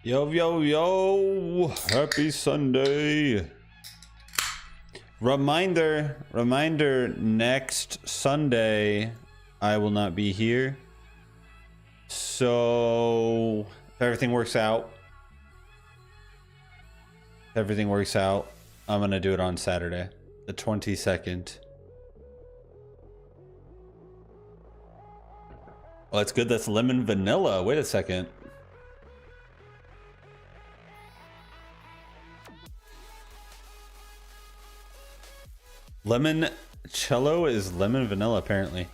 Yo, yo, yo. Happy Sunday. Reminder, next Sunday, I will not be here. So, if everything works out, I'm going to do it on Saturday, the 22nd. Oh, that's good. That's lemon vanilla. Wait a second. Lemon cello is lemon vanilla, apparently.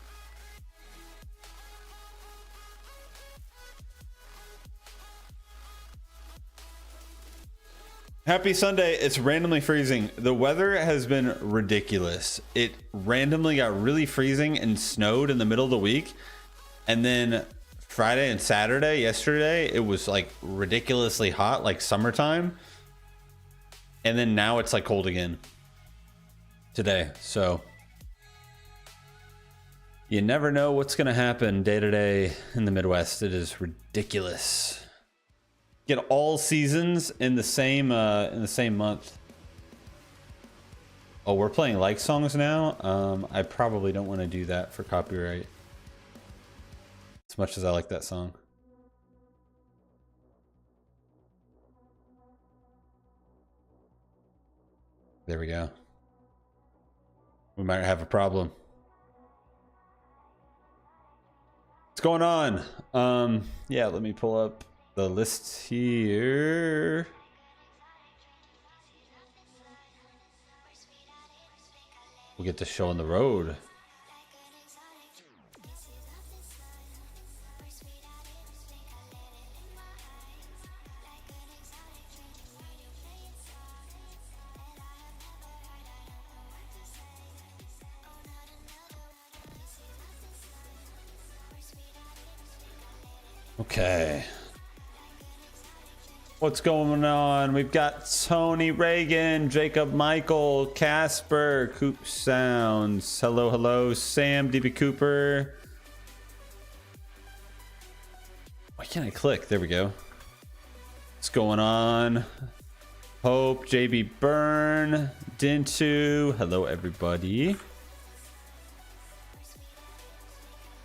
Happy Sunday. It's randomly freezing. The weather has been ridiculous. It randomly got really freezing and snowed in the middle of the week. And then Friday and Saturday, yesterday, it was like ridiculously hot, like summertime. And then now it's like cold again today. So you never know what's going to happen day to day in the Midwest. It is ridiculous. Get all seasons in the same month. Oh, we're playing like songs now. I probably don't want to do that for copyright, as much as I like that song. There we go. We might have a problem. What's going on? Yeah, let me pull up the list here. We'll get to show on the road. Okay. What's going on? We've got Tony Reagan, Jacob Michael, Casper, Coop Sounds. Hello, hello, Sam, DB Cooper. Why can't I click? There we go. What's going on? Hope, JB Byrne, Dintu. Hello, everybody.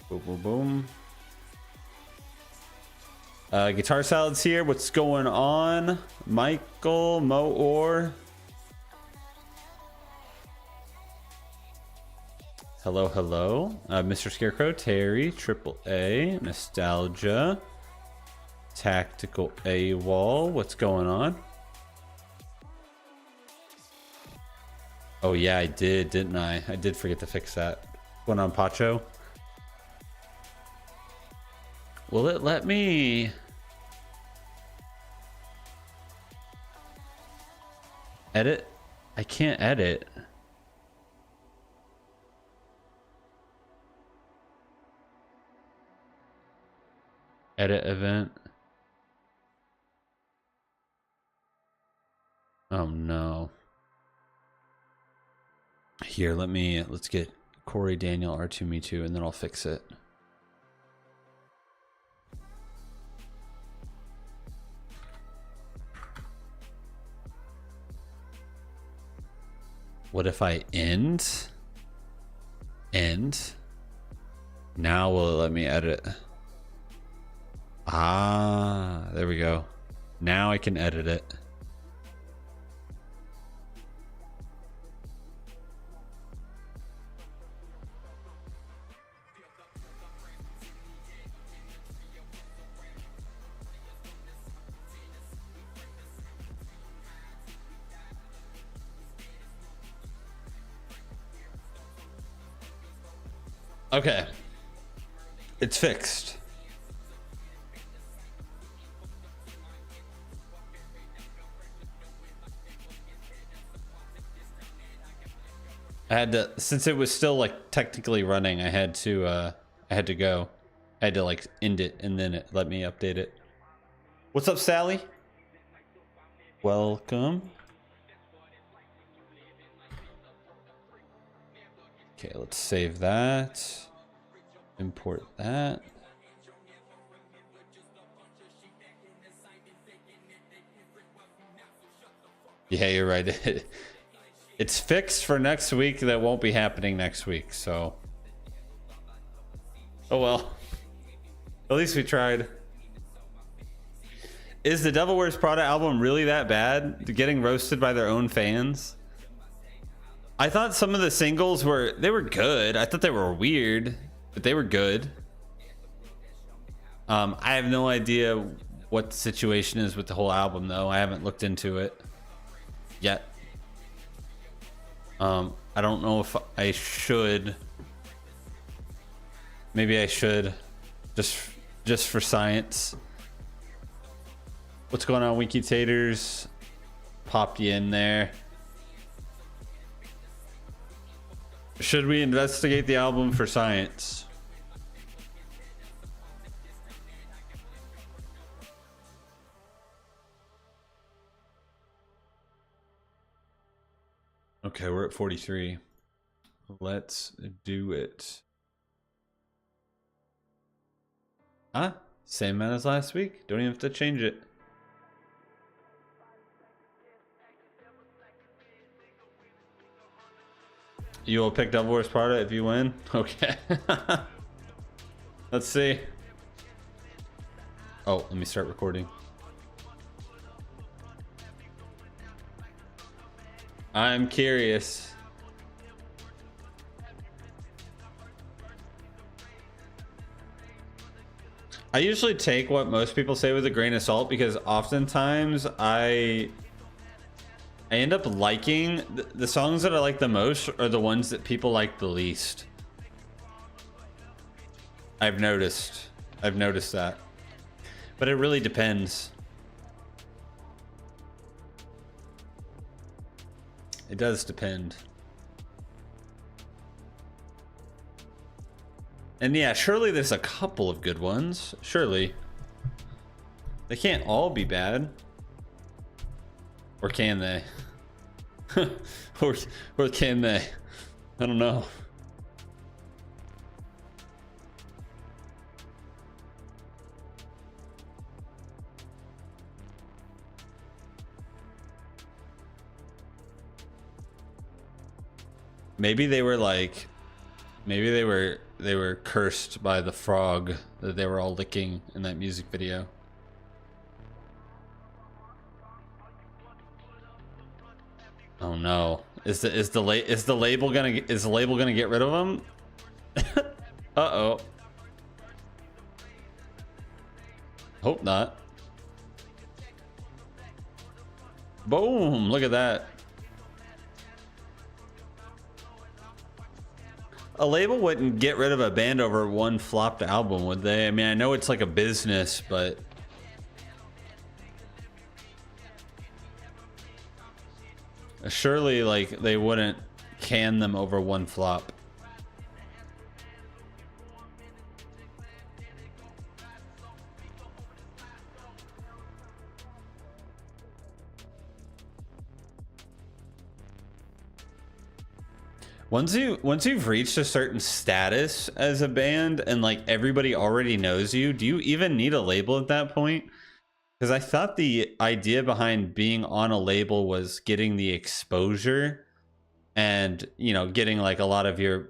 Boom, boom, boom. Guitar Salad's here. What's going on? Michael, Moor. Hello, hello. Mr. Scarecrow, Terry, Triple A, Nostalgia, Tactical AWOL. What's going on? Oh yeah, I did, didn't I? I did forget to fix that. What's going on, Pacho? Will it let me edit? I can't edit. Edit event. Oh no. Here, let's get Corey, Daniel, R2, me too, and then I'll fix it. What if I end? Now will it let me edit? Ah, there we go. Now I can edit it. Okay. It's fixed. I had to, since it was still like technically running, I had to go. I had to like end it and then it let me update it. What's up, Sally? Welcome. Okay, let's save that. Import that. Yeah, you're right. It's fixed for next week. That won't be happening next week, so. Oh well. At least we tried. Is the Devil Wears Prada album really that bad? Getting roasted by their own fans? I thought some of the singles were good. I thought they were weird, but they were good. I have no idea what the situation is with the whole album though. I haven't looked into it yet. I don't know if I should. Maybe I should, just for science. What's going on, Wiki Taters? Popped you in there. Should we investigate the album for science? Okay, we're at 43. Let's do it. Ah, same amount as last week. Don't even have to change it. You will pick Devil Wears Prada if you win? Okay. Let's see. Oh, let me start recording. I'm curious. I usually take what most people say with a grain of salt because oftentimes I end up liking the songs that I like the most are the ones that people like the least. I've noticed that, but it really depends. It does depend. And yeah, surely there's a couple of good ones. Surely. They can't all be bad. Or can they? or can they? I don't know. Maybe they were like, maybe they were cursed by the frog that they were all licking in that music video. Oh no. Is the label gonna get rid of them? Uh-oh. Hope not. Boom, look at that. A label wouldn't get rid of a band over one flopped album, would they? I mean, I know it's like a business, but surely like they wouldn't can them over one flop. Once you've reached a certain status as a band and like everybody already knows you, do you even need a label at that point? Because I thought the idea behind being on a label was getting the exposure and, you know, getting like a lot of your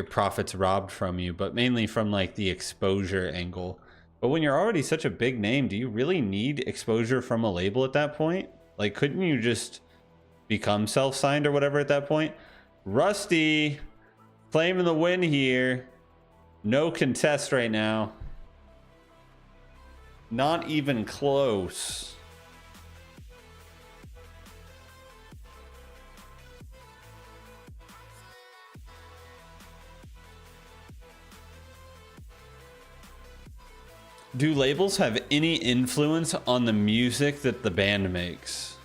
profits robbed from you, but mainly from like the exposure angle. But when you're already such a big name, do you really need exposure from a label at that point? Like, couldn't you just become self-signed or whatever at that point? Rusty, claiming the win here. No contest right now. Not even close. Do labels have any influence on the music that the band makes?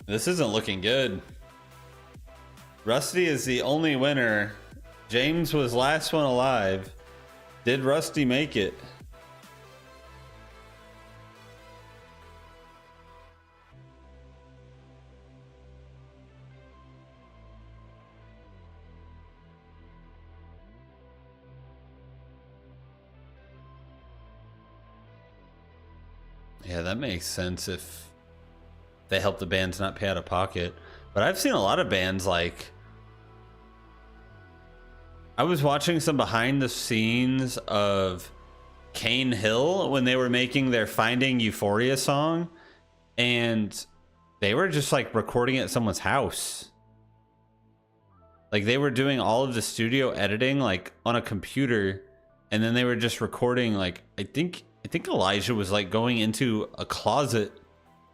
This isn't looking good. Rusty is the only winner. James was last one alive. Did Rusty make it? Yeah, that makes sense if they help the bands not pay out of pocket. But I've seen a lot of bands, like, I was watching some behind the scenes of Cane Hill when they were making their Finding Euphoria song, and they were just like recording at someone's house. Like they were doing all of the studio editing like on a computer, and then they were just recording, like, I think Elijah was like going into a closet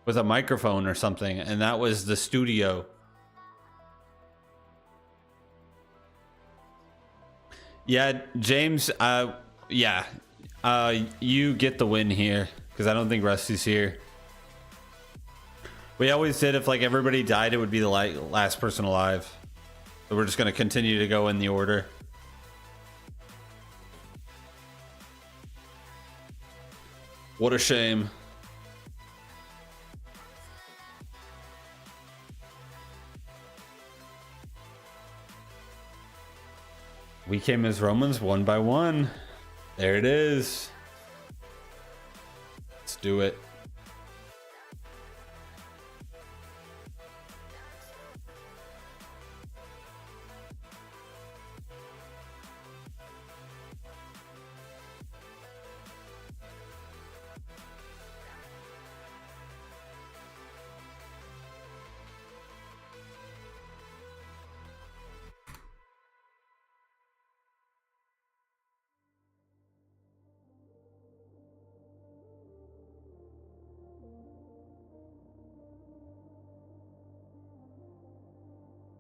with a microphone or something, and that was the studio. Yeah, James, you get the win here because I don't think Rusty's here. We always did, if like everybody died, it would be the last person alive. So we're just going to continue to go in the order. What a shame. We came as Romans one by one. There it is. Let's do it.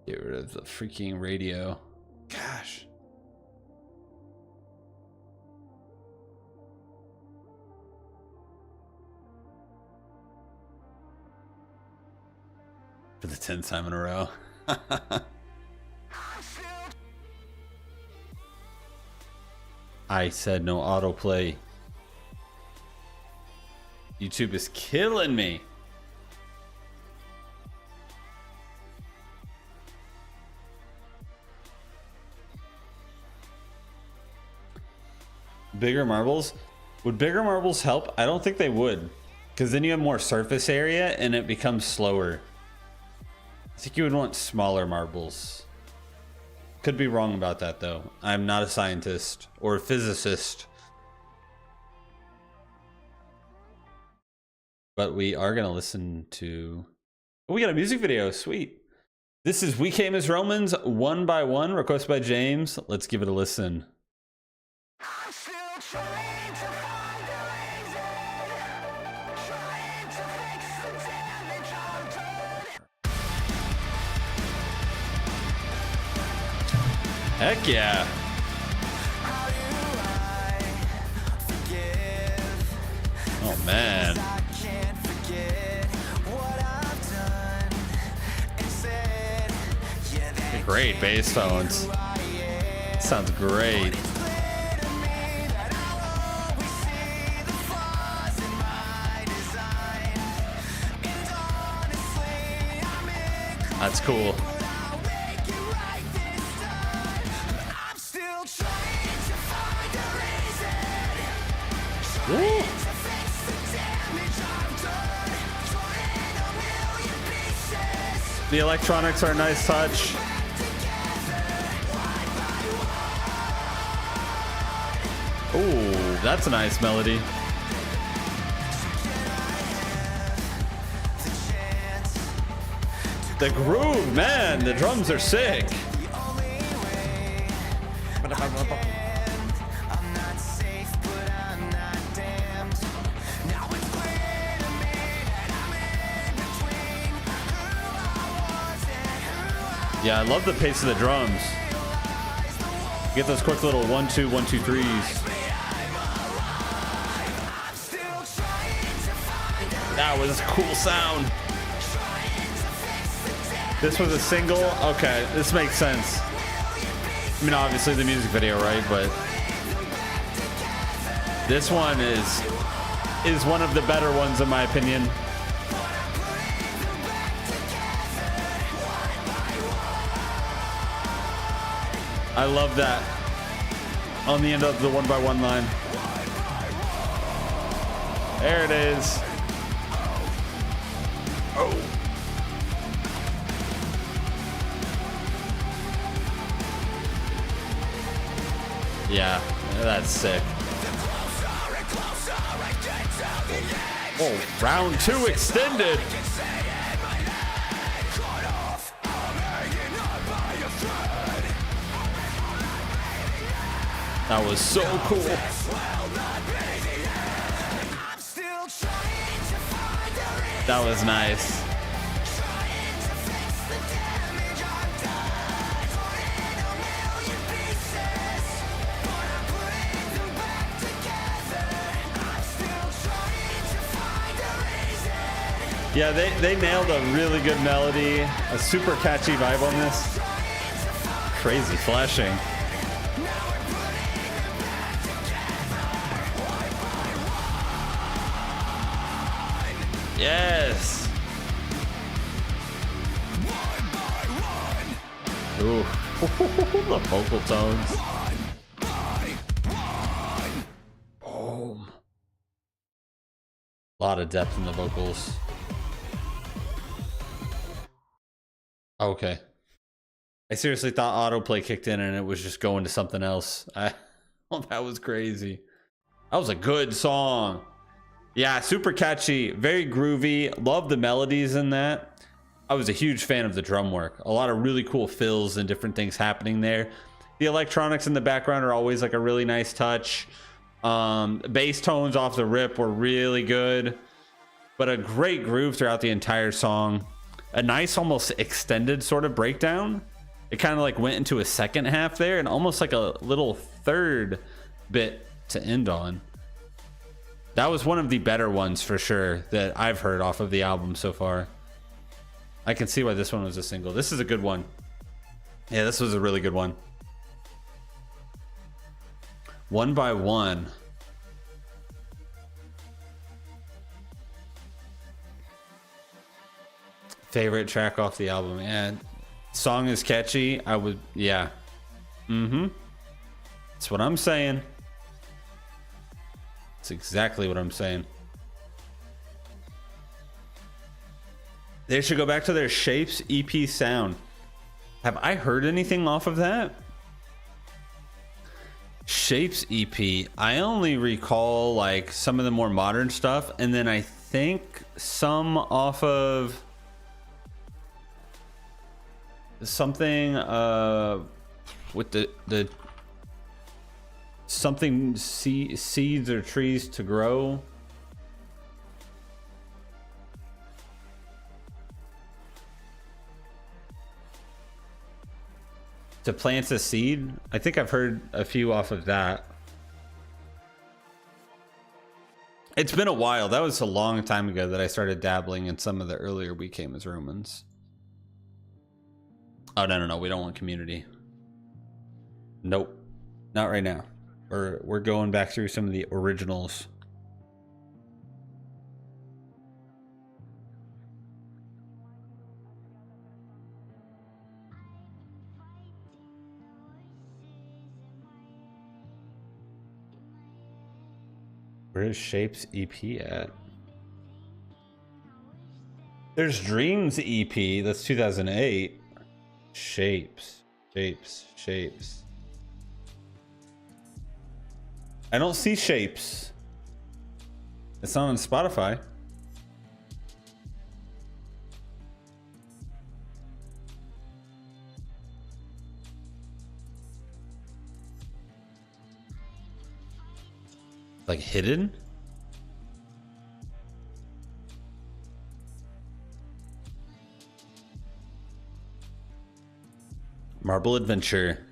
Get rid of the freaking radio. Gosh. For the 10th time in a row. I said no autoplay. YouTube is killing me. Bigger marbles? Would bigger marbles help? I don't think they would, because then you have more surface area and it becomes slower. I think you would want smaller marbles. Could be wrong about that though. I'm not a scientist or a physicist. But we are going to listen to... Oh, we got a music video. Sweet. This is We Came as Romans, One by One, requested by James. Let's give it a listen. Heck yeah. Oh man. Great bass tones. Sounds great. That's cool. Woo. The electronics are a nice touch. Ooh, that's a nice melody. The groove, man. The drums are sick. Yeah, I love the pace of the drums. You get those quick little 1 2 1 2 3s. That was a cool sound. This was a single. Okay, this makes sense. I mean, obviously the music video, right? But this one is one of the better ones in my opinion. I love that on the end of the 1x1 line. There it is. Oh. Yeah, that's sick. Oh, round 2 extended. That was so cool. That was nice. Yeah, they nailed a really good melody, a super catchy vibe on this. Crazy flashing. Yes. Ooh. The vocal tones. Boom. A lot of depth in the vocals. Okay. I seriously thought autoplay kicked in and it was just going to something else. Oh, that was crazy. That was a good song. Yeah, super catchy, very groovy. Love the melodies in that. I was a huge fan of the drum work. A lot of really cool fills and different things happening there. The electronics in the background are always like a really nice touch. Bass tones off the rip were really good, but a great groove throughout the entire song. A nice, almost extended sort of breakdown. It kind of like went into a second half there and almost like a little third bit to end on. That was one of the better ones for sure that I've heard off of the album so far. I can see why this one was a single. This is a good one. Yeah, this was a really good one. 1x1. Favorite track off the album. And song is catchy. I would, yeah. That's what I'm saying. That's exactly what I'm saying. They should go back to their Shapes EP sound. Have I heard anything off of that? Shapes EP. I only recall like some of the more modern stuff, and then I think some off of something with the something seeds or trees to grow. To plant a seed. I think I've heard a few off of that. It's been a while. That was a long time ago that I started dabbling in some of the earlier We Came as Romans. Oh, no. We don't want Community. Nope. Not right now. We're going back through some of the originals. Where is Shapes EP at? There's Dreams EP. That's 2008. Shapes. I don't see Shapes. It's not on Spotify. Like hidden? Marble Adventure.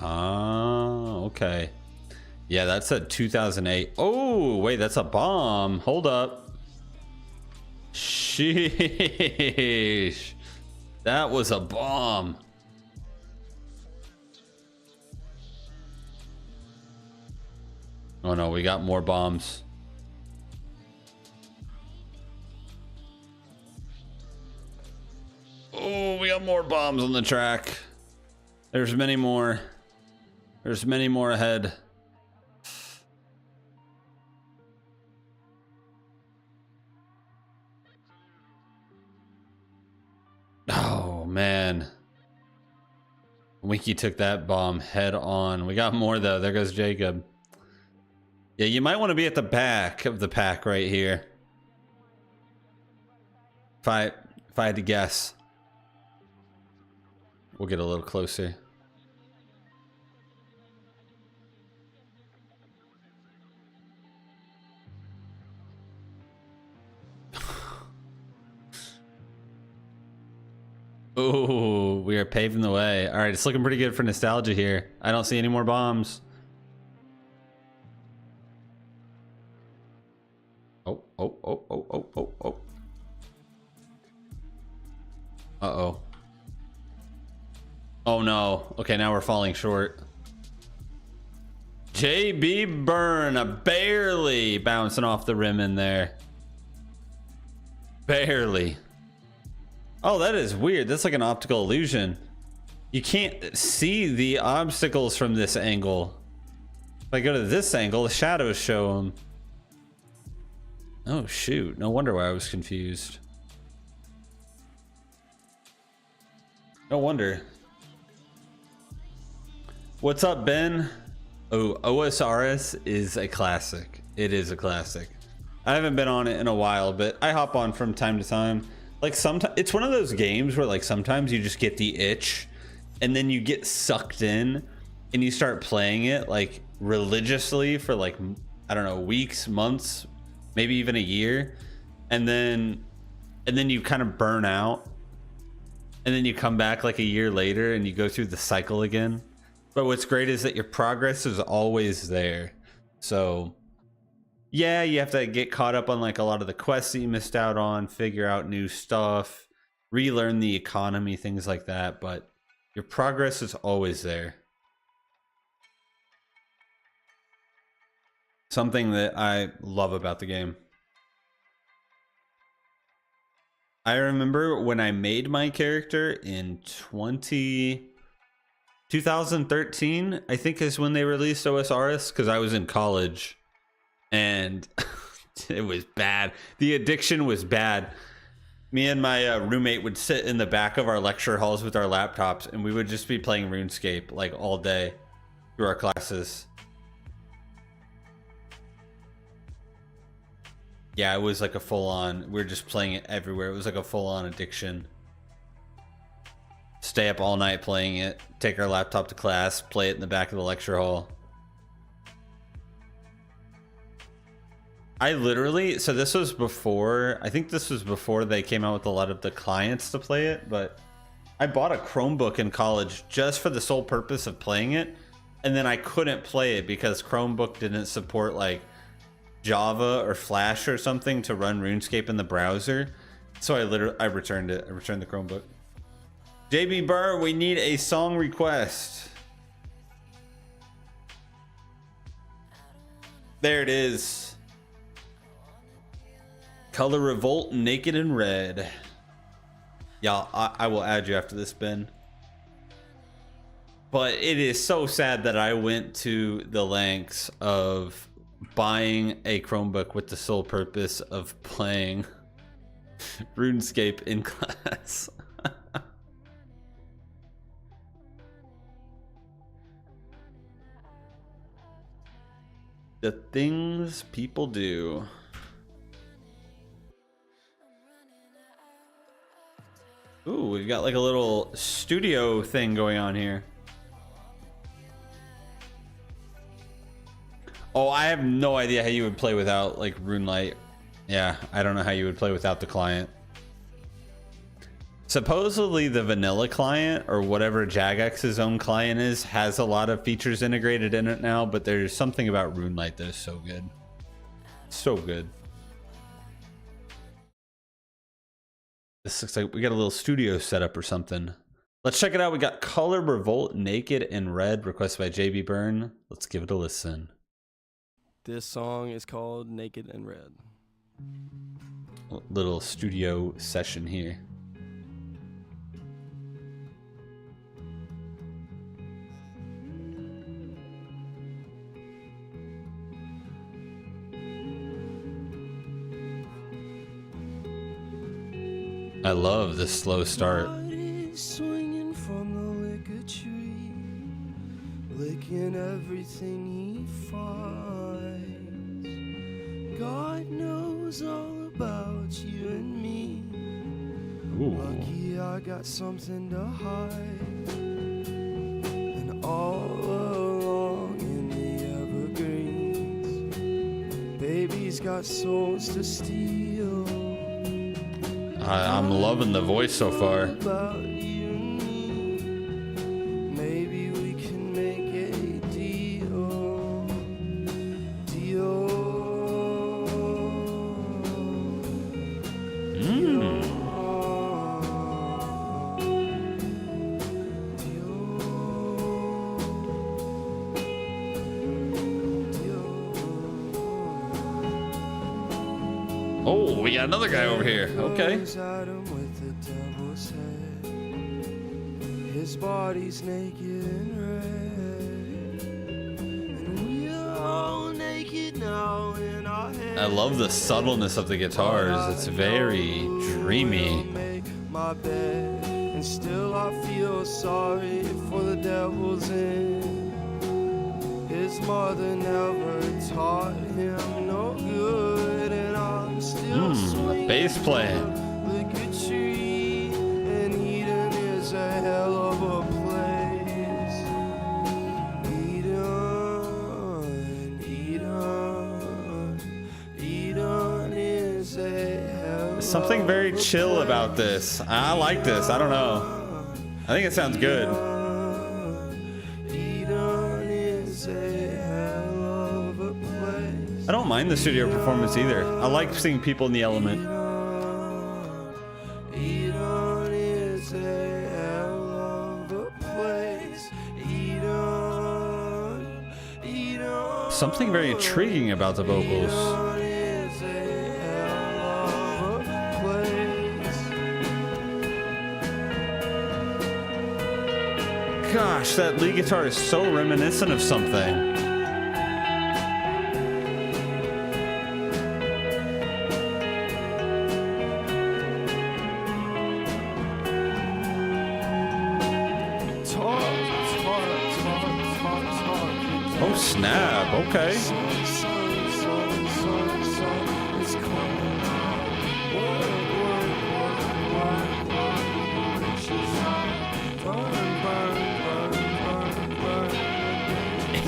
Oh, okay. Yeah, that's a 2008. Oh, wait, that's a bomb. Hold up. Sheesh. That was a bomb. Oh no, we got more bombs. Oh, we got more bombs on the track. There's many more. There's many more ahead. Oh man. Winky took that bomb head on. We got more though. There goes Jacob. Yeah, you might want to be at the back of the pack right here. If I had to guess. We'll get a little closer. Oh, we are paving the way. All right, it's looking pretty good for nostalgia here. I don't see any more bombs. Oh. Uh-oh. Oh no. Okay, now we're falling short. JB Byrne, barely bouncing off the rim in there. Barely. Oh, that is weird. That's like an optical illusion. You can't see the obstacles from this angle. If I go to this angle, the shadows show them. Oh shoot, no wonder why I was confused. No wonder. What's up, Ben? Oh, OSRS is a classic. It is a classic. I haven't been on it in a while, but I hop on from time to time. Like sometimes it's one of those games where like sometimes you just get the itch and then you get sucked in and you start playing it like religiously for like, I don't know, weeks, months, maybe even a year. And then you kind of burn out and then you come back like a year later and you go through the cycle again. But what's great is that your progress is always there. So yeah, you have to get caught up on like a lot of the quests that you missed out on, figure out new stuff, relearn the economy, things like that. But your progress is always there. Something that I love about the game. I remember when I made my character in 2013, I think is when they released OSRS, because I was in college. And it was bad. The addiction was bad. Me and my roommate would sit in the back of our lecture halls with our laptops, and we would just be playing RuneScape like all day through our classes. Yeah, it was like a full-on, we were just playing it everywhere. It was like a full-on addiction. Stay up all night playing it, take our laptop to class, play it in the back of the lecture hall. I literally, so this was before, I think this was before they came out with a lot of the clients to play it, but I bought a Chromebook in college just for the sole purpose of playing it, and then I couldn't play it because Chromebook didn't support like Java or Flash or something to run RuneScape in the browser. So I returned it. I returned the Chromebook. JB Burr, we need a song request. There it is. Color Revolt, Naked and Red. Yeah, I will add you after this, Ben. But it is so sad that I went to the lengths of buying a Chromebook with the sole purpose of playing RuneScape in class. The things people do. Ooh, we've got like a little studio thing going on here. Oh, I have no idea how you would play without like RuneLite. Yeah, I don't know how you would play without the client. Supposedly the vanilla client, or whatever Jagex's own client is, has a lot of features integrated in it now, but there's something about RuneLite that is so good. So good. This looks like we got a little studio setup or something. Let's check it out. We got Color Revolt Naked in Red, requested by JB Byrne. Let's give it a listen. This song is called Naked and Red. Little studio session here. I love this slow start. Swinging from the liquor tree, licking everything he finds. God knows all about you and me. Ooh. Lucky I got something to hide. And all along in the evergreens, baby's got souls to steal. I'm loving the voice so far. Maybe we can make a deal. Oh, we got another guy over here. Okay. His body's naked and red, and we are all naked now in our heads. I love the subtleness of the guitars. It's very dreamy. Make my bed, and still I feel sorry for the devil's in. His mother never taught him no good, and I'm still The bass playing. Look at tree, and Eden is a hell of a place. Eden is a hell. There's something very chill about this. I like this. I don't know. I think it sounds good. I don't mind the studio performance either. I like seeing people in the element. Something very intriguing about the vocals. Gosh, that lead guitar is so reminiscent of something. Oh snap, okay.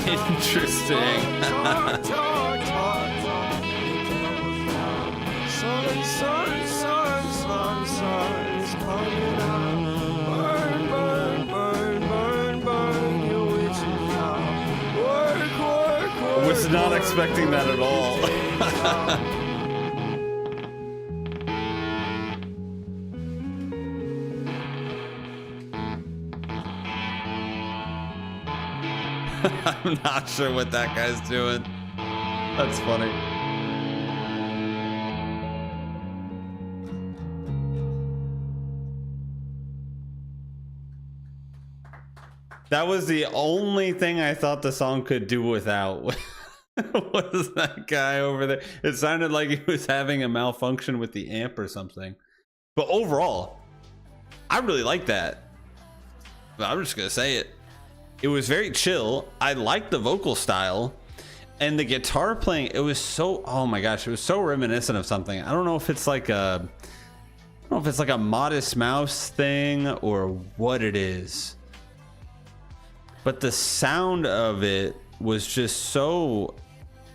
Interesting. Was not expecting that at all. I'm not sure what that guy's doing. That's funny. That was the only thing I thought the song could do without. Was that guy over there? It sounded like he was having a malfunction with the amp or something. But overall, I really like that. But I'm just gonna say it. It was very chill. I liked the vocal style, and the guitar playing. It was so, oh my gosh, it was so reminiscent of something. I don't know if it's like a don't know if it's like a Modest Mouse thing or what it is, but the sound of it was just so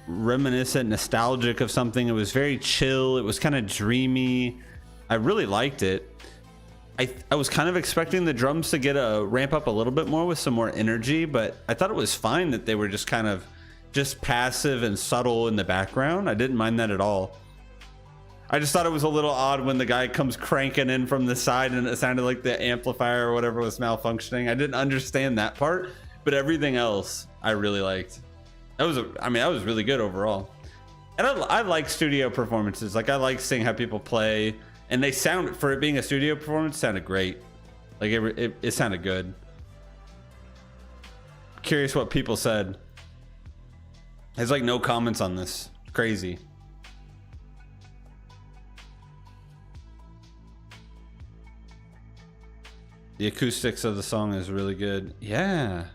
reminiscent, nostalgic of something. It was very chill. It was kind of dreamy. I really liked it. I was kind of expecting the drums to get a ramp up a little bit more with some more energy, but I thought it was fine that they were just kind of just passive and subtle in the background. I didn't mind that at all. I just thought it was a little odd when the guy comes cranking in from the side and it sounded like the amplifier or whatever was malfunctioning. I didn't understand that part, but everything else I really liked. That was really good overall. And I like studio performances. Like, I like seeing how people play, and they sound, for it being a studio performance, sounded great. Like it sounded good. Curious what people said. There's like no comments on this. Crazy. The acoustics of the song is really good. Yeah.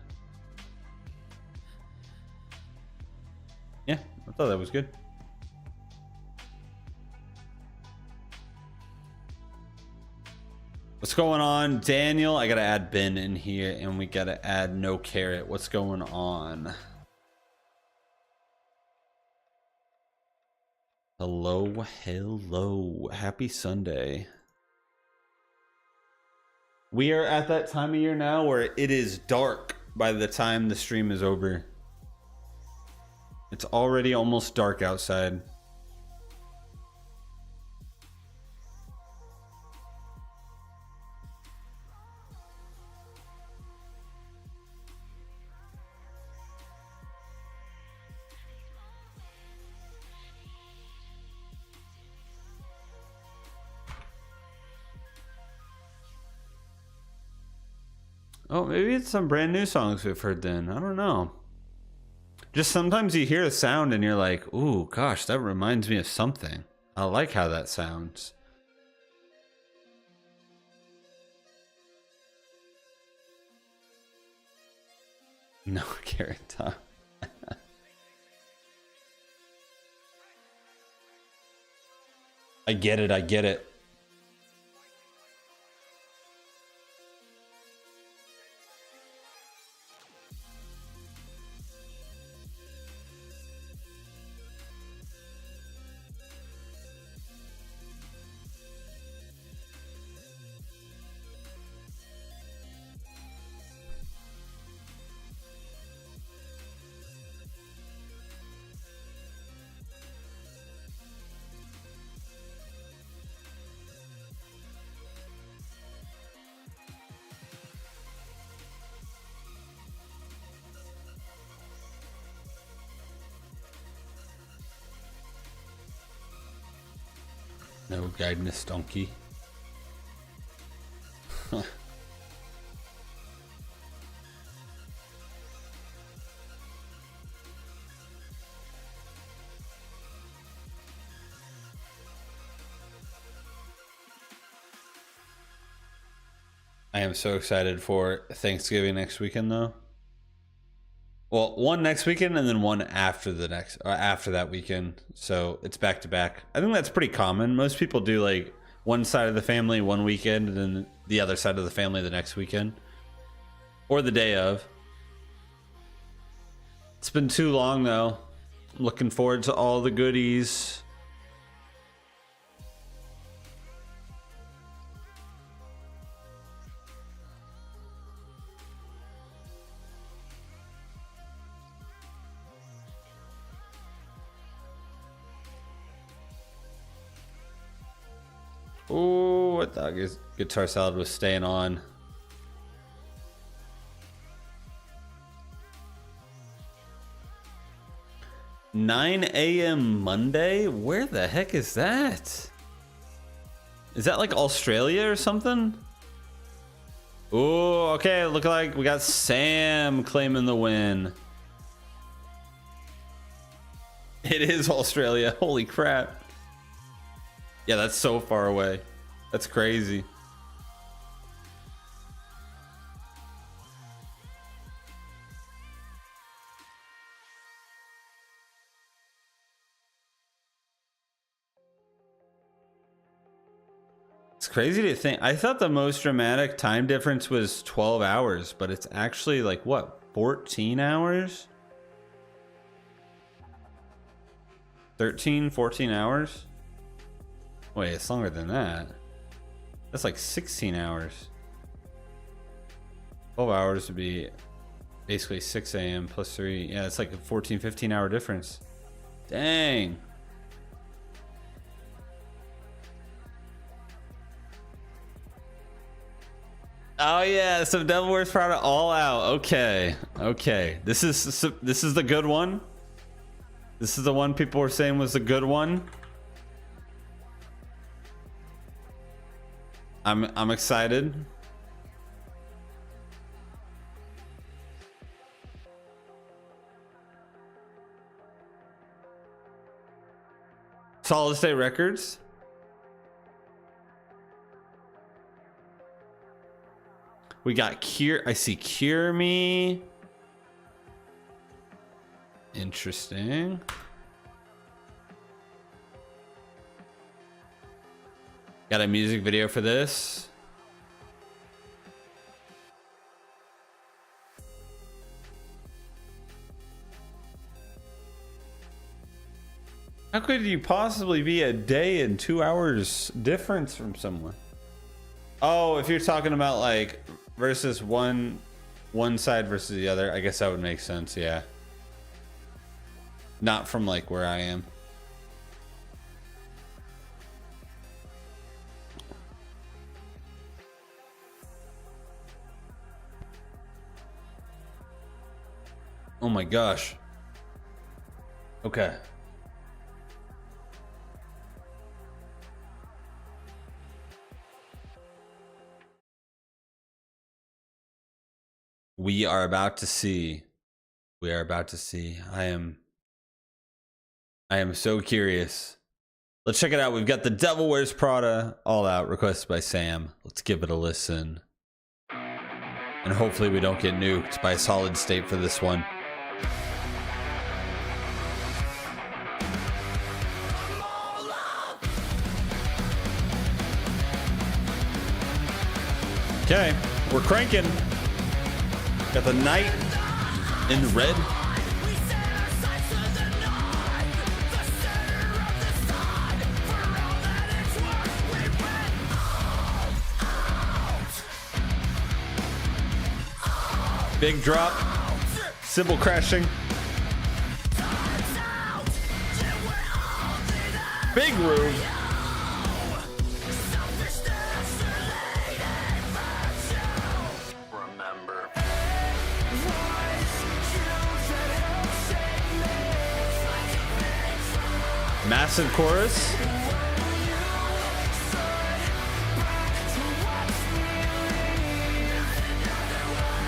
Yeah, I thought that was good. What's going on, Daniel? I gotta add Ben in here, and we gotta add No Carrot. What's going on? Hello, hello. Happy Sunday. We are at that time of year now where it is dark by the time the stream is over. It's already almost dark outside. Oh, maybe it's some brand new songs we've heard then. I don't know. Just sometimes you hear a sound and you're like, ooh, gosh, that reminds me of something. I like how that sounds. No Carrot Top. I get it, I get it. No guidance, donkey. I am so excited for Thanksgiving next weekend, though. Well, one next weekend and then one after that weekend. So it's back to back. I think that's pretty common. Most people do like one side of the family one weekend and then the other side of the family the next weekend. Or the day of. It's been too long though. I'm looking forward to all the goodies. Oh, I thought Guitar Salad was staying on. "9 a.m. Monday? Where the heck is that? Is that like Australia or something? Oh, okay. Look like we got Sam claiming the win. It is Australia. Holy crap. Yeah, that's so far away. That's crazy. It's crazy to think. I thought the most dramatic time difference was 12 hours, but it's actually like what, 14 hours? 13, 14 hours? Wait, it's longer than that. That's like 16 hours. 12 hours would be basically 6 a.m. plus 3. Yeah, it's like a 14, 15 hour difference. Dang. Oh yeah, so Devil Wears Prada All Out. Okay, okay. This is the good one. This is the one people were saying was the good one. I'm excited. Solid State Records. We got Cure. I see Cure Me. Interesting. Got a music video for this. How could you possibly be a day and 2 hours difference from someone? Oh, if you're talking about like versus one side versus the other, I guess that would make sense. Yeah. Not from like where I am. Oh my gosh. Okay. We are about to see. We are about to see. I am so curious. Let's check it out. We've got The Devil Wears Prada All Out, requested by Sam. Let's give it a listen. And hopefully we don't get nuked by Solid State for this one. Okay, we're cranking. Got the night in red. Big drop. Cymbal crashing. Big room. Massive chorus.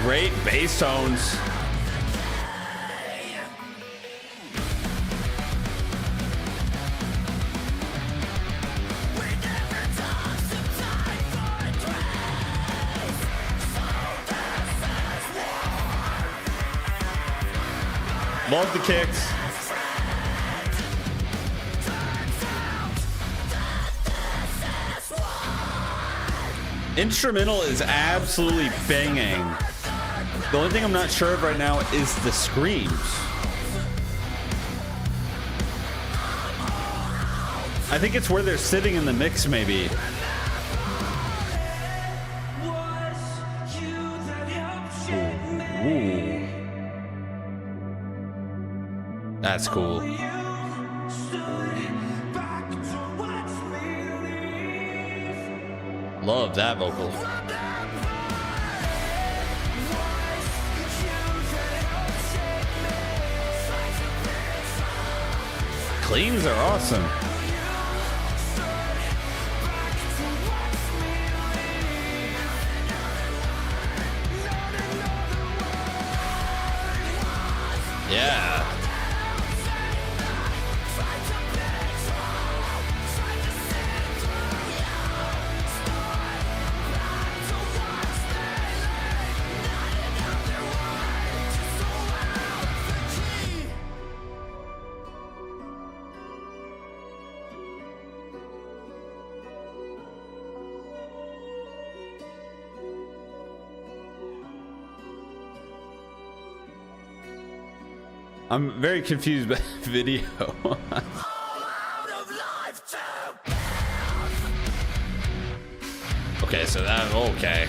Great bass tones. Love the kicks. Instrumental is absolutely banging. The only thing I'm not sure of right now is the screams. I think it's where they're sitting in the mix, maybe. Ooh. That's cool. Love that vocal. Cleans are awesome. Yeah. I'm very confused by the video. Okay, so that okay.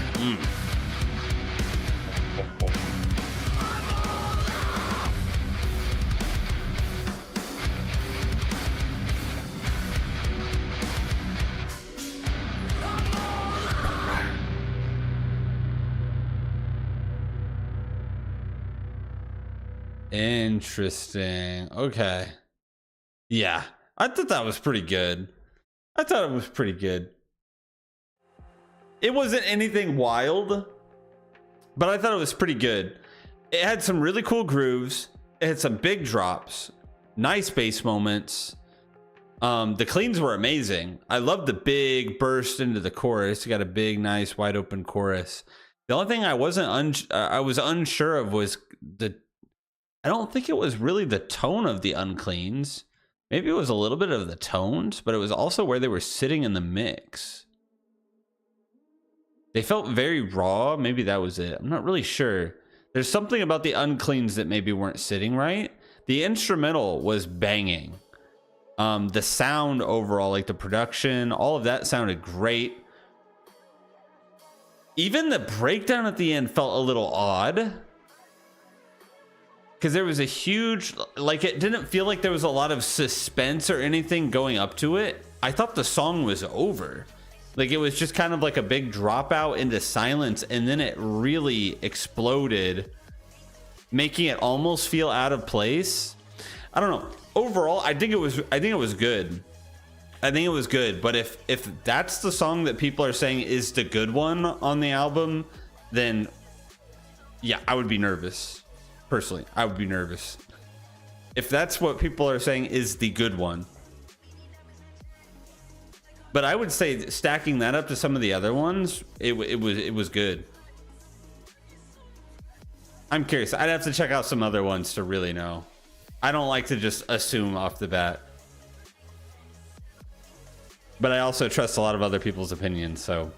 Interesting. Okay. Yeah, I thought that was pretty good. I thought it was pretty good. It wasn't anything wild, but I thought it was pretty good. It had some really cool grooves. It had some big drops, nice bass moments. The cleans were amazing. I love the big burst into the chorus. You got a big, nice, wide open chorus. The only thing I was unsure of was I don't think it was really the tone of the uncleans. Maybe it was a little bit of the tones, but it was also where they were sitting in the mix. They felt very raw. Maybe that was it. I'm not really sure. There's something about the uncleans that maybe weren't sitting right. The instrumental was banging. The sound overall, like the production, all of that sounded great. Even the breakdown at the end felt a little odd. Because there was a huge, like, it didn't feel like there was a lot of suspense or anything going up to it. I thought the song was over. Like, it was just kind of like a big dropout into silence, and then it really exploded, making it almost feel out of place. I don't know. Overall, I think it was good. I think it was good. But if that's the song that people are saying is the good one on the album, then yeah, I would be nervous. Personally, I would be nervous if that's what people are saying is the good one. But I would say stacking that up to some of the other ones, it was good. I'm curious. I'd have to check out some other ones to really know. I don't like to just assume off the bat. But I also trust a lot of other people's opinions, so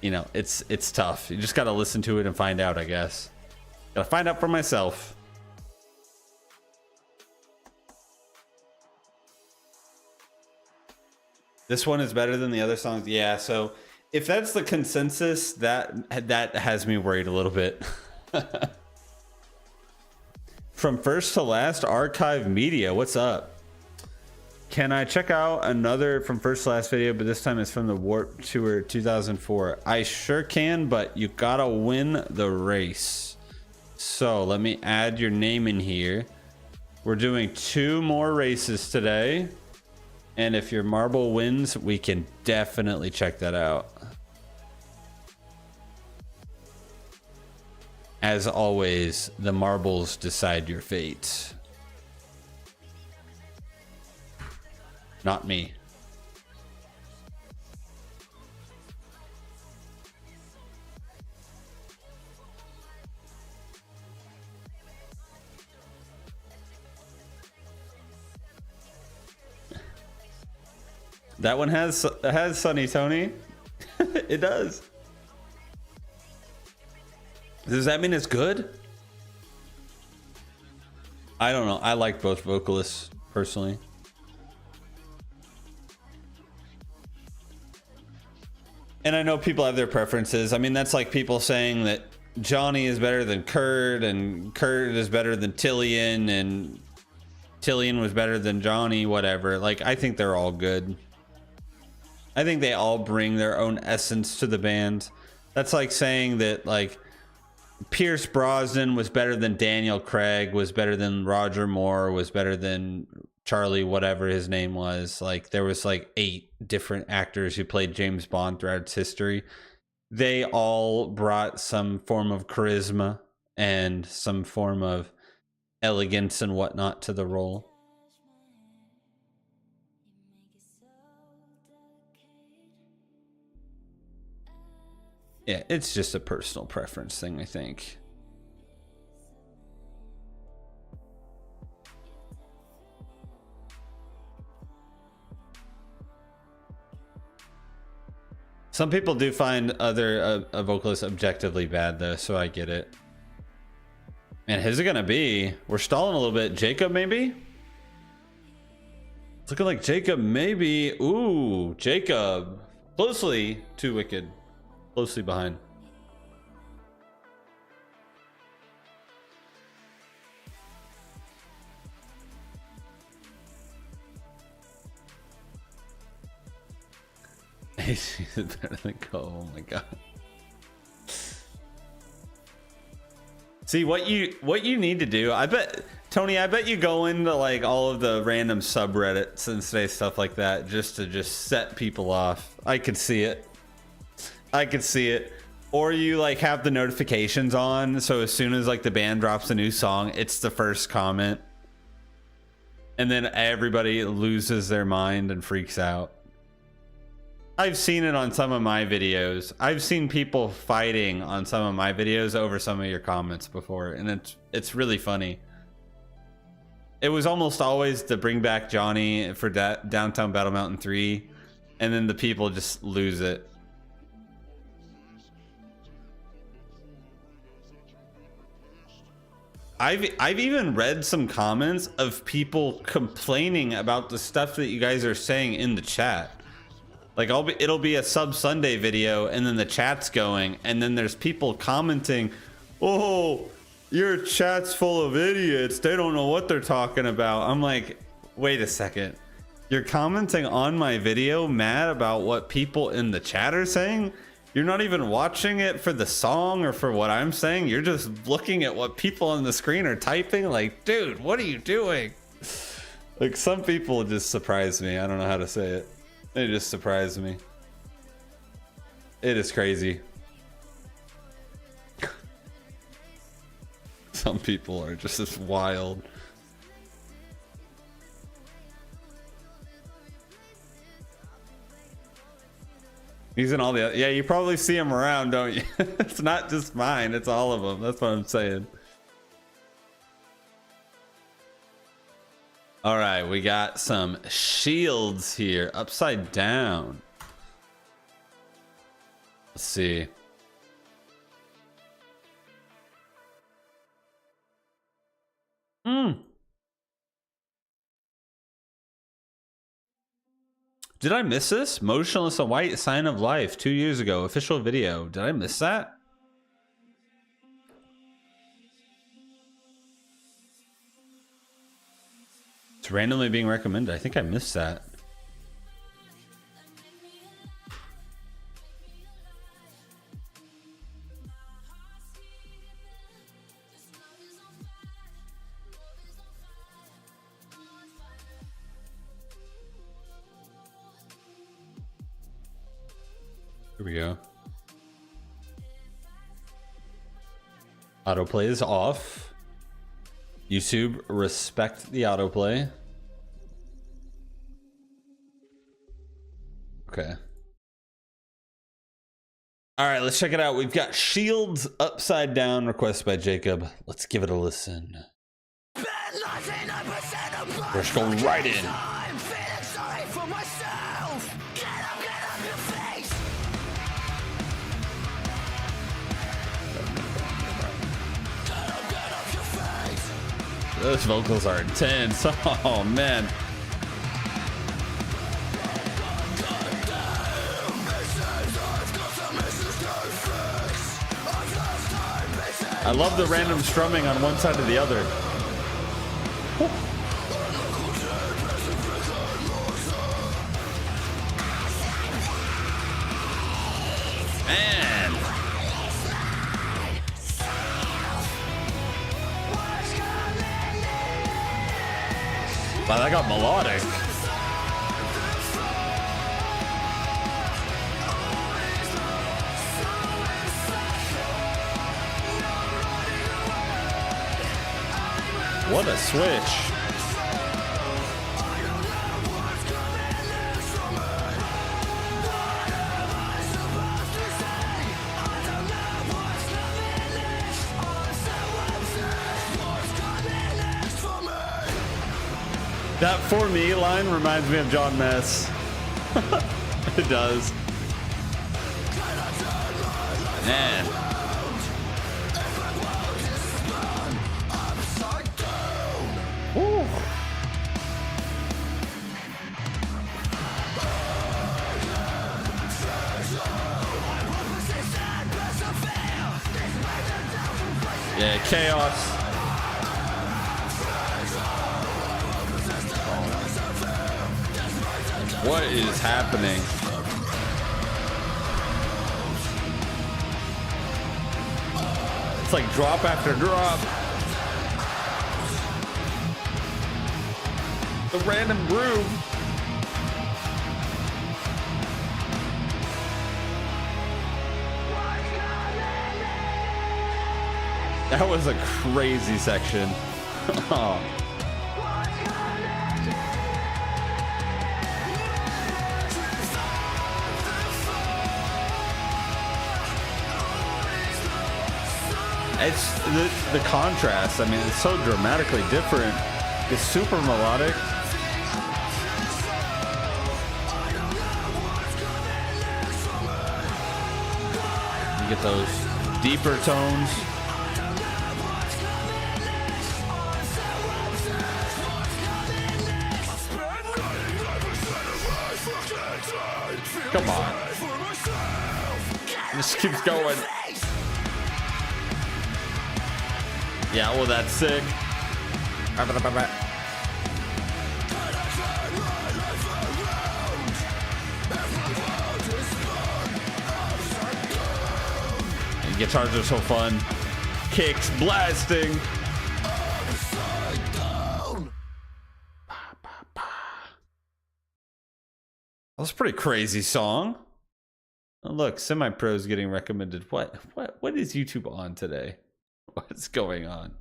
you know, it's tough. You just got to listen to it and find out, I guess. Got to find out for myself. This one is better than the other songs. Yeah, so if that's the consensus, that has me worried a little bit. From first to last, Archive Media, what's up? Can I check out another from first to last video, but this time it's from the Warped Tour 2004? I sure can, but you gotta win the race. So let me add your name in here. We're doing 2 more races today. And if your marble wins, we can definitely check that out. As always, the marbles decide your fate. Not me. That one has Sunny Tony. It does. Does that mean it's good? I don't know. I like both vocalists personally. And I know people have their preferences. I mean, that's like people saying that Johnny is better than Kurt, and Kurt is better than Tillian, and Tillian was better than Johnny, whatever. Like, I think they're all good. I think they all bring their own essence to the band. That's like saying that, like, Pierce Brosnan was better than Daniel Craig, was better than Roger Moore, was better than Charlie, whatever his name was. Like, there was like 8 different actors who played James Bond throughout its history. They all brought some form of charisma and some form of elegance and whatnot to the role. Yeah, it's just a personal preference thing, I think. Some people do find other vocalists objectively bad, though, so I get it. And who's it gonna be? We're stalling a little bit. Jacob, maybe? It's looking like Jacob, maybe. Ooh, Jacob. Closely to Wicked. Closely behind. He's better than Go. Oh my god. See what you need to do. I bet Tony, I bet you go into like all of the random subreddits and say stuff like that just to set people off. I could see it. I could see it. Or you like have the notifications on, so as soon as like the band drops a new song, it's the first comment. And then everybody loses their mind and freaks out. I've seen it on some of my videos. I've seen people fighting on some of my videos over some of your comments before, and it's really funny. It was almost always to bring back Johnny for Downtown Battle Mountain 3, and then the people just lose it. I've even read some comments of people complaining about the stuff that you guys are saying in the chat. Like it'll be a Sub Sunday video, and then the chat's going, and then there's people commenting, "Oh, your chat's full of idiots. They don't know what they're talking about." I'm like, wait a second. You're commenting on my video mad about what people in the chat are saying? You're not even watching it for the song or for what I'm saying. You're just looking at what people on the screen are typing. Like, dude, what are you doing? Like, some people just surprise me. I don't know how to say it. They just surprise me. It is crazy. Some people are just as wild. He's in all the... Yeah, you probably see him around, don't you? It's not just mine, it's all of them. That's what I'm saying. All right, we got some shields here, upside down. Let's see. Did I miss this? Motionless, a white sign of life 2 years ago. Official video. Did I miss that? It's randomly being recommended. I think I missed that. Here we go. Autoplay is off. YouTube, respect the autoplay. Okay. All right, let's check it out. We've got Shields Upside Down, requested by Jacob. Let's give it a listen. Let's go right in. Those vocals are intense. Oh, man. I love the random strumming on one side or the other. Woo. Man. Wow, that got melodic. What a switch. That "for me" line reminds me of John Mess. It does. Man. Yeah, chaos. What is happening? It's like drop after drop. The random groove. That was a crazy section. Oh. It's the contrast. I mean, it's so dramatically different. It's super melodic. You get those deeper tones. Come on. This keeps going. Yeah, well, that's sick. And guitars are so fun. Kicks blasting. That was a pretty crazy song. Oh, look, Semi-Pro's getting recommended. What is YouTube on today? What's going on?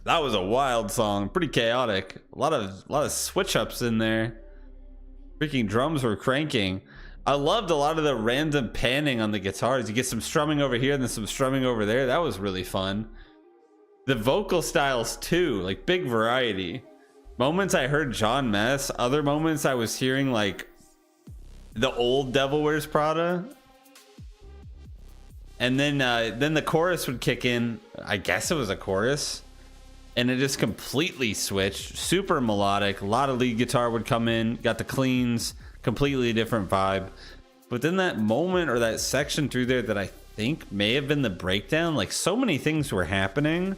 That was a wild song, pretty chaotic. A lot of switch ups in there. Freaking drums were cranking. I loved a lot of the random panning on the guitars. You get some strumming over here and then some strumming over there. That was really fun. The vocal styles too, like big variety. Moments I heard John Mess, other moments I was hearing like the old Devil Wears Prada. And then the chorus would kick in. I guess it was a chorus. And it just completely switched. Super melodic. A lot of lead guitar would come in. Got the cleans. Completely different vibe. But then that moment or that section through there that I think may have been the breakdown. Like so many things were happening.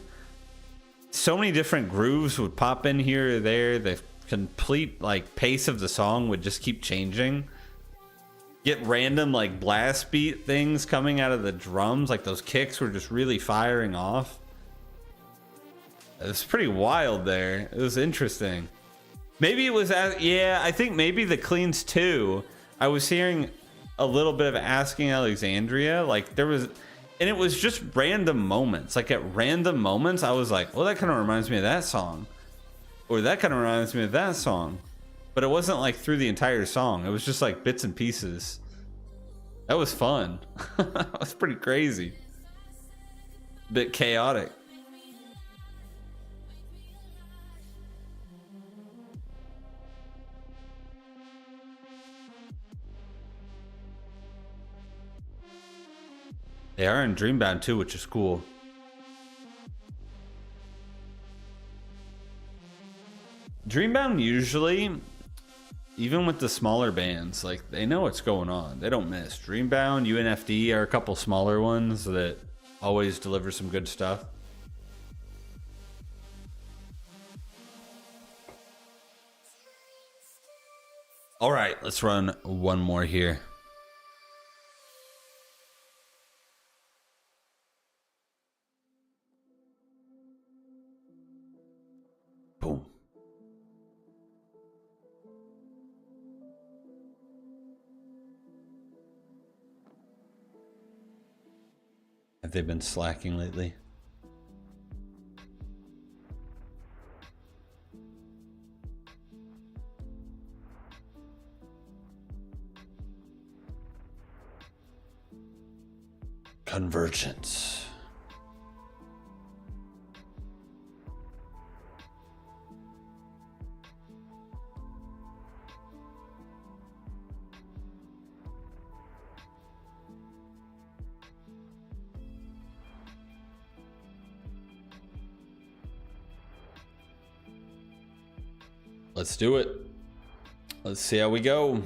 So many different grooves would pop in here or there. The complete like pace of the song would just keep changing. Get random like blast beat things coming out of the drums. Like those kicks were just really firing off. It was pretty wild there. It was interesting. Maybe it was, yeah, I think maybe the cleans too. I was hearing a little bit of Asking Alexandria. Like there was, and it was just random moments. Like at random moments, I was like, well, that kind of reminds me of that song. Or that kind of reminds me of that song. But it wasn't like through the entire song. It was just like bits and pieces. That was fun. That was pretty crazy. Bit chaotic. They are in Dreambound too, which is cool. Dreambound usually, even with the smaller bands, like they know what's going on. They don't miss. Dreambound, UNFD are a couple smaller ones that always deliver some good stuff. All right, let's run one more here. Boom. Have they been slacking lately? Convergence. Let's do it. Let's see how we go.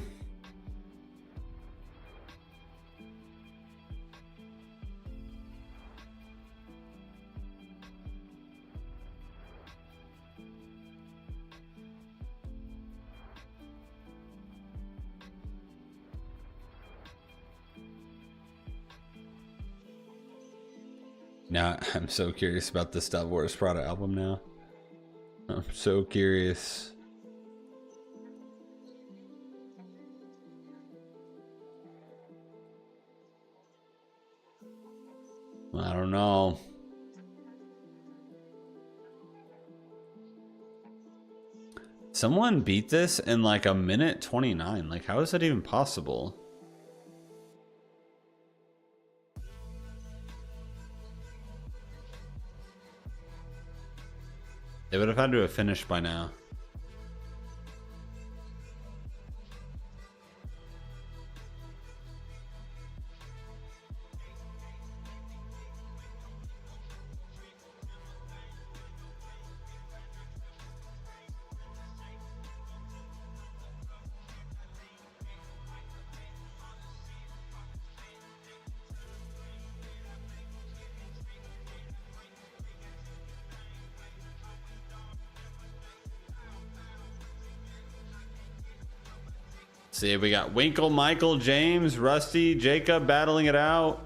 Now I'm so curious about the Star Wars Prada album now. I'm so curious. I don't know. Someone beat this in like a minute 29. Like, how is that even possible? They would have had to have finished by now. See, we got Winkle, Michael, James, Rusty, Jacob battling it out.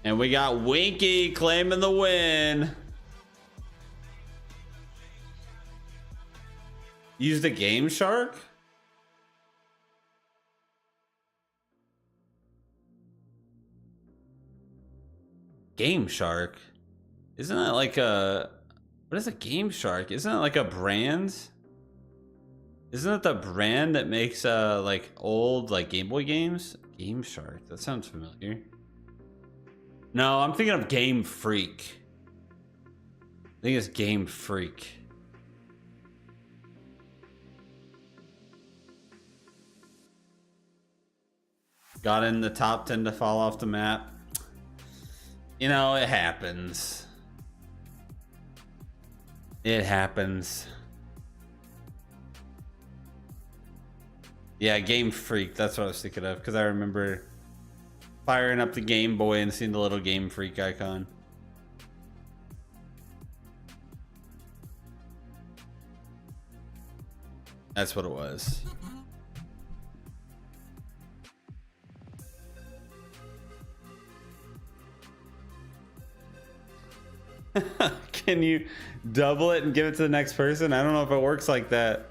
And we got Winky claiming the win. Use the Game Shark? Game Shark? Isn't that like a... What is a Game Shark? Isn't it like a brand? Isn't it the brand that makes like old like Game Boy games? Game Shark. That sounds familiar. No, I'm thinking of Game Freak. I think it's Game Freak. Got in the top 10 to fall off the map. You know, it happens. It happens. Yeah, Game Freak. That's what I was thinking of, because I remember firing up the Game Boy and seeing the little Game Freak icon. That's what it was. Can you double it and give it to the next person? I don't know if it works like that.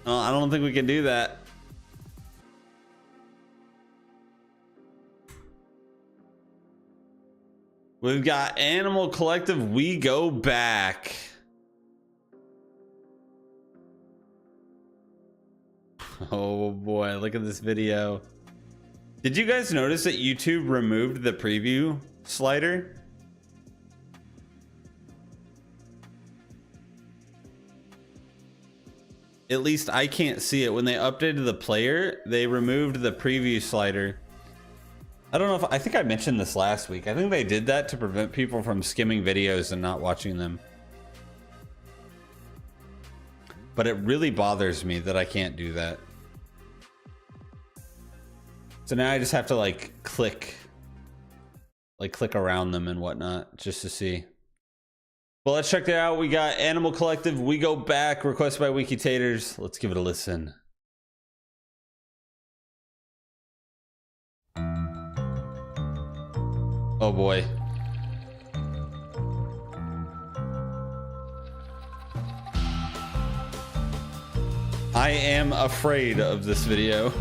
Oh, I don't think we can do that. We've got Animal Collective, We Go Back. Oh boy, look at this video. Did you guys notice that YouTube removed the preview slider? At least I can't see it. When they updated the player, they removed the preview slider. I don't know if I think I mentioned this last week. I think they did that to prevent people from skimming videos and not watching them. But it really bothers me that I can't do that. So now I just have to like click around them and whatnot just to see. Well, let's check that out. We got Animal Collective, We Go Back, requested by Winky Taters. Let's give it a listen. Oh boy. I am afraid of this video.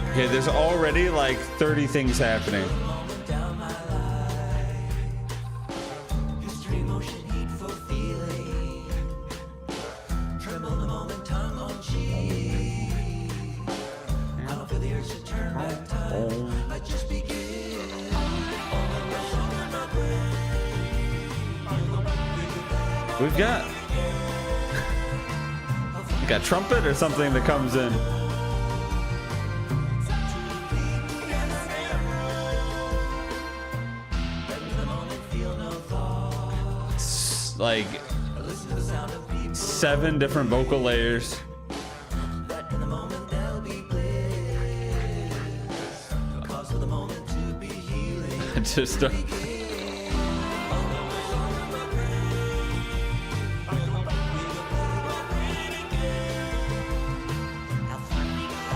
Okay, there's already like 30 things happening. We've got trumpet or something that comes in. Like 7 different vocal layers. Just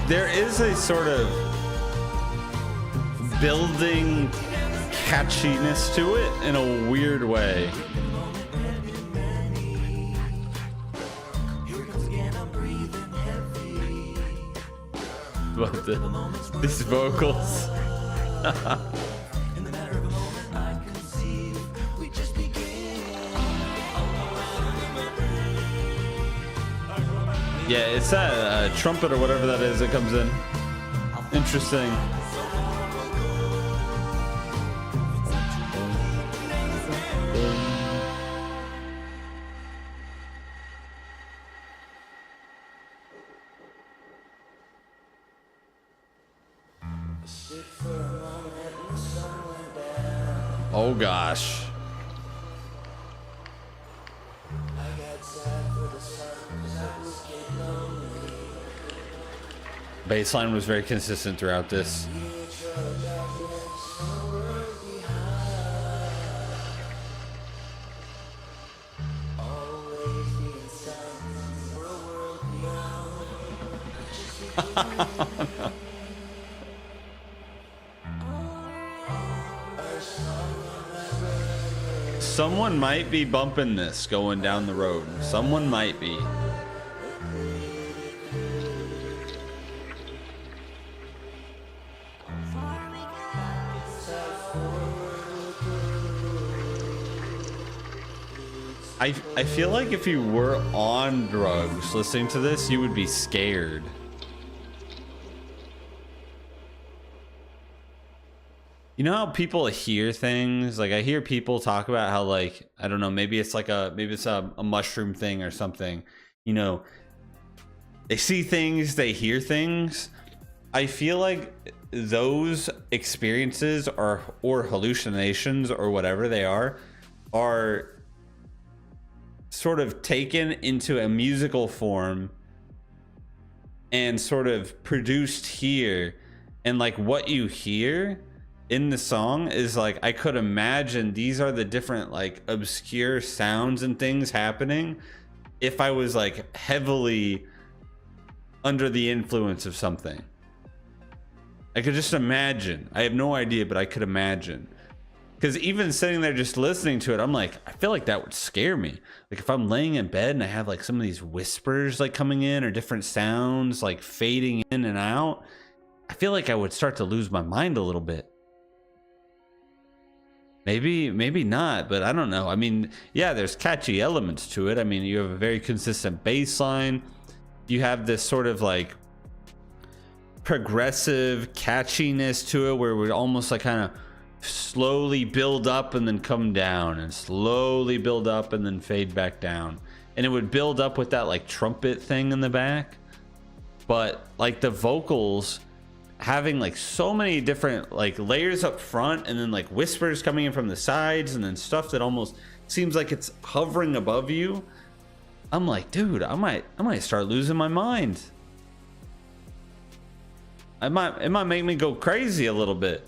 there is a sort of building catchiness to it in a weird way. But these vocals. Yeah, it's that trumpet or whatever that is that comes in. Interesting. Oh gosh. Bassline was very consistent throughout this. Someone might be bumping this going down the road. Someone might be. I feel like if you were on drugs listening to this, you would be scared. You know how people hear things? Like I hear people talk about how, like, I don't know, maybe it's a mushroom thing or something. You know, they see things, they hear things. I feel like those experiences or hallucinations or whatever they are sort of taken into a musical form and sort of produced here. And like what you hear in the song is like, I could imagine these are the different like obscure sounds and things happening if I was like heavily under the influence of something. I could just imagine. I have no idea, but I could imagine. Because even sitting there just listening to it, I'm like, I feel like that would scare me. Like if I'm laying in bed and I have like some of these whispers like coming in or different sounds like fading in and out, I feel like I would start to lose my mind a little bit. Maybe not, but I don't know. I mean, yeah, there's catchy elements to it. I mean, you have a very consistent bass line. You have this sort of like progressive catchiness to it where we're almost like kind of slowly build up and then come down and slowly build up and then fade back down. And it would build up with that like trumpet thing in the back. But like the vocals having like so many different like layers up front and then like whispers coming in from the sides and then stuff that almost seems like it's hovering above you. I'm like, dude, I might start losing my mind. It might make me go crazy a little bit.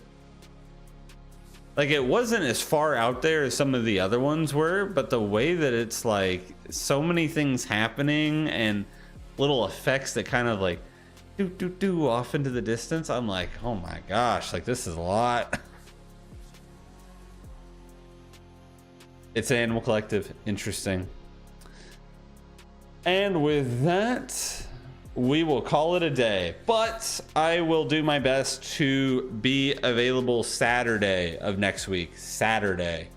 Like it wasn't as far out there as some of the other ones were, but the way that it's like so many things happening and little effects that kind of like do off into the distance, I'm like, oh my gosh, like this is a lot. It's Animal Collective. Interesting. And with that, we will call it a day, but I will do my best to be available Saturday of next week. Saturday.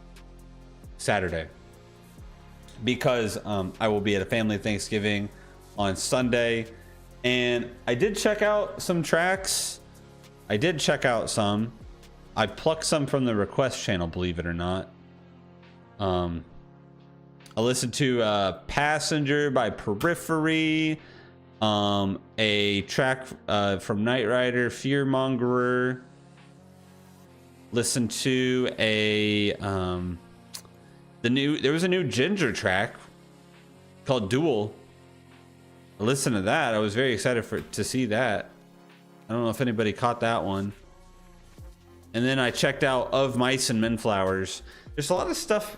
Because I will be at a family Thanksgiving on Sunday. And I did check out some tracks. I plucked some from the request channel, believe it or not. I listened to Passenger by Periphery. A track from Knight Rider, Fearmongerer. Listen to there was a new Ginger track called Duel. I listened to that. I was very excited to see that. I don't know if anybody caught that one. And then I checked out Of Mice and Men Flowers. There's a lot of stuff.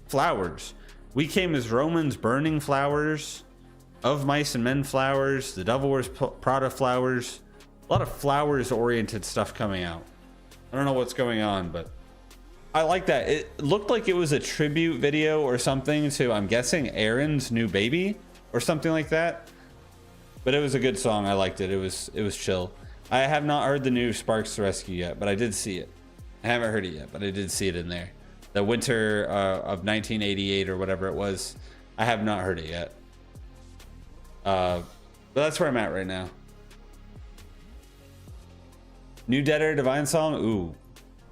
Flowers. We Came as Romans, Burning Flowers. Of Mice and Men Flowers. The Devil Wears Prada Flowers. A lot of flowers oriented stuff coming out. I don't know what's going on, but I like that. It looked like it was a tribute video or something to, I'm guessing, Aaron's new baby or something like that. But it was a good song. I liked it. It was chill. I have not heard the new Sparks to Rescue yet, but I did see it. I haven't heard it yet, but I did see it in there. The winter of 1988 or whatever it was. I have not heard it yet. But that's where I'm at right now. New Dead Air Divine song? Ooh.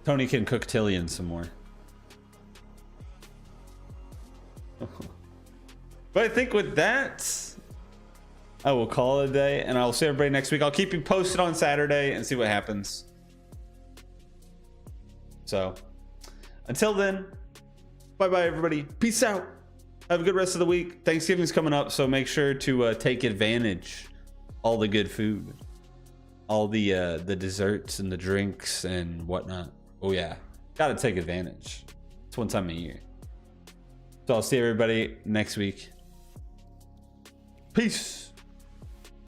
Tony can cook Tillian some more. But I think with that, I will call it a day, and I'll see everybody next week. I'll keep you posted on Saturday and see what happens. So, until then, bye-bye, everybody. Peace out. Have a good rest of the week. Thanksgiving's coming up, so make sure to take advantage. All the good food. All the desserts and the drinks and whatnot. Oh, yeah. Gotta take advantage. It's one time a year. So I'll see everybody next week. Peace.